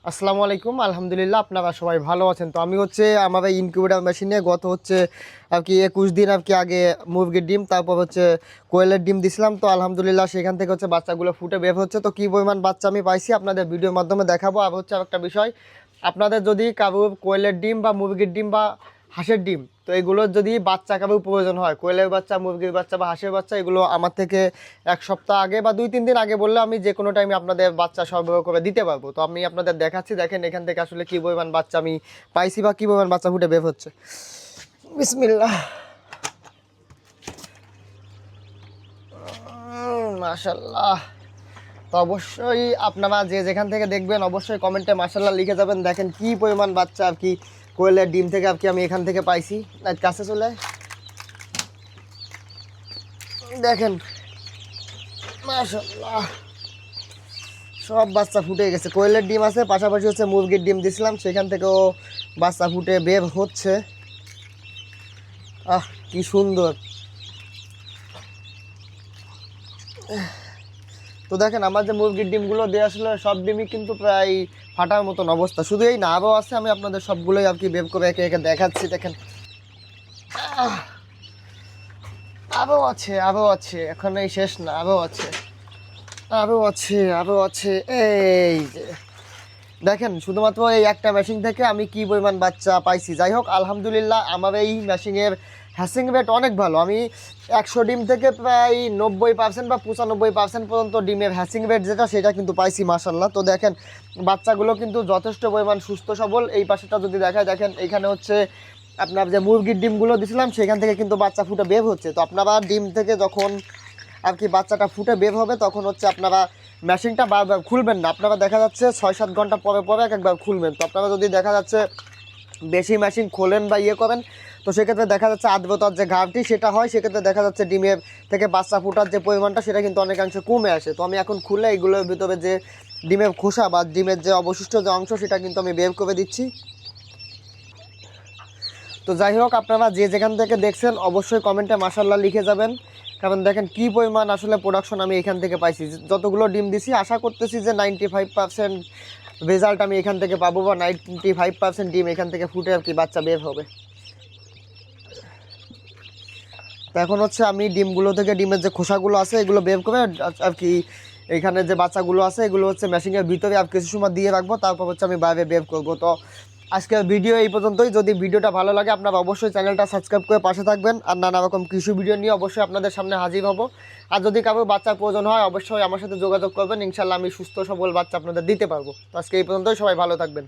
আসসালামু আলাইকুম। আলহামদুলিল্লাহ, আপনারা সবাই ভালো আছেন। তো আমি আমাদের ইনকিউবেটর মেশিনে গত আর কি 21 দিন আর কি আগে মুরগির ডিম, তারপর কোয়েলের ডিম দিছিলাম। তো আলহামদুলিল্লাহ সেখান থেকে বাচ্চাগুলো ফুটে বের হচ্ছে। তো কী পরিমাণ বাচ্চা আমি পাইছি আপনাদের ভিডিওর মাধ্যমে দেখাবো। আর একটা বিষয়, আপনাদের যদি কারোর কোয়েলের ডিম বা মুরগির ডিম বা হাঁসের ডিম, তো এগুলোর যদি বাচ্চা কারোর প্রয়োজন হয়, কোয়েলের বাচ্চা, মুরগির বাচ্চা বা হাঁসের বাচ্চা, এগুলো আমার থেকে এক সপ্তাহ আগে বা 2-3 দিন আগে বললে আমি যে কোনো টাইমে আপনাদের বাচ্চা সরবরাহ করে দিতে পারবো। তো আমি আপনাদের দেখাচ্ছি, দেখেন এখান থেকে আসলে কী পরিমাণ বাচ্চা আমি পাইছি বা কী পরিমাণ বাচ্চা ফুটে বের হচ্ছে। বিসমিল্লাহ, মাশাল্লাহ। তো অবশ্যই আপনারা যে যেখান থেকে দেখবেন অবশ্যই কমেন্টে মাশাল্লাহ লিখে যাবেন। দেখেন কি পরিমাণ বাচ্চা আর কি কোয়েলের ডিম থেকে আর কি আমি এখান থেকে পাইছি। কাছে চলে দেখেন, মাশাল্লাহ সব বাচ্চা ফুটে গেছে। কোয়েলের ডিম আছে, পাশাপাশি মুরগির ডিম দিছিলাম, সেখান থেকেও বাচ্চা ফুটে বের হচ্ছে। কি সুন্দর। তো দেখেন আমার যে মুরগির ডিমগুলো দিয়ে আসলে সব ডিমই কিন্তু প্রায় ফাটার মতন অবস্থা, শুধু এই না আরও আছে। আমি আপনাদের সবগুলোই আর কি বের করে একে একে দেখাচ্ছি। দেখেন আরও আছে, আরও আছে, এখন এই শেষ না, আরও আছে, আরও আছে, আরও আছে। এই যে দেখেন, শুধুমাত্র এই একটা মেশিন থেকে আমি কি পরিমাণ বাচ্চা পাইছি। যাই হোক, আলহামদুলিল্লাহ আমার এই মেশিনের হ্যাসিং রেট অনেক ভালো। আমি 100 ডিম থেকে প্রায় 90% বা 95% পর্যন্ত ডিমের হ্যাসিং রেট যেটা, সেটা কিন্তু পাইছি মাশাল্লাহ। তো দেখেন বাচ্চাগুলো কিন্তু যথেষ্ট পরিমাণ সুস্থ সবল। এই পাশেটা যদি দেখায়, দেখেন এইখানে আপনার যে মুরগির ডিমগুলো দিয়েছিলাম সেখান থেকে কিন্তু বাচ্চা ফুটে বের হচ্ছে। তো আপনারা ডিম থেকে যখন আর কি বাচ্চাটা ফুটে বের হবে, তখন আপনারা মেশিনটা বারবার খুলবেন না। আপনারা দেখা যাচ্ছে 6-7 ঘন্টা পরে পরে একবার খুলবেন। তো আপনারা যদি দেখা যাচ্ছে বেশি মেশিন খোলেন বা করেন, তো সেক্ষেত্রে দেখা যাচ্ছে আর্দ্রতার যে ঘাটতি সেটা হয়, সেক্ষেত্রে দেখা যাচ্ছে ডিমের থেকে বাচ্চা ফুটার যে পরিমাণটা সেটা কিন্তু অনেকাংশে কমে আসে। তো আমি এখন খুলে এগুলোর ভিতরে যে ডিমের খোসা বা ডিমের যে অবশিষ্ট যে অংশ, সেটা কিন্তু আমি বের করে দিচ্ছি। তো যাই হোক, আপনারা যে যেখান থেকে দেখছেন অবশ্যই কমেন্টে মাশাল্লাহ লিখে যাবেন। কারণ দেখেন কি পরিমাণ আসলে প্রোডাকশন আমি এখান থেকে পাইছি। যতগুলো ডিম দিছি আশা করতেছি যে 95% রেজাল্ট আমি এখান থেকে পাবো, বা 95% ডিম এখান থেকে ফুটে আর কি বাচ্চা বের হবে। তো এখন আমি ডিমগুলো থেকে ডিমের যে খোসাগুলো আছে এগুলো বের করে আর কি এখানে যে বাচ্চাগুলো আছে এগুলো মেশিনের ভিতরে আর কিছু সময় দিয়ে রাখবো, তারপর আমি বাইরে বের করবো। তো আজকের ভিডিও এই পর্যন্তই। যদি ভিডিওটা ভালো লাগে আপনারা অবশ্যই চ্যানেলটা সাবস্ক্রাইব করে পাশে থাকবেন। আর নানা রকম কৃষি ভিডিও নিয়ে অবশ্যই আপনাদের সামনে হাজির হব। আর যদি কারো বাচ্চার প্রয়োজন হয় অবশ্যই আমার সাথে যোগাযোগ করবেন। ইনশাল্লাহ আমি সুস্থ সবল বাচ্চা আপনাদের দিতে পারবো। তো আজকে এই পর্যন্তই, সবাই ভালো থাকবেন।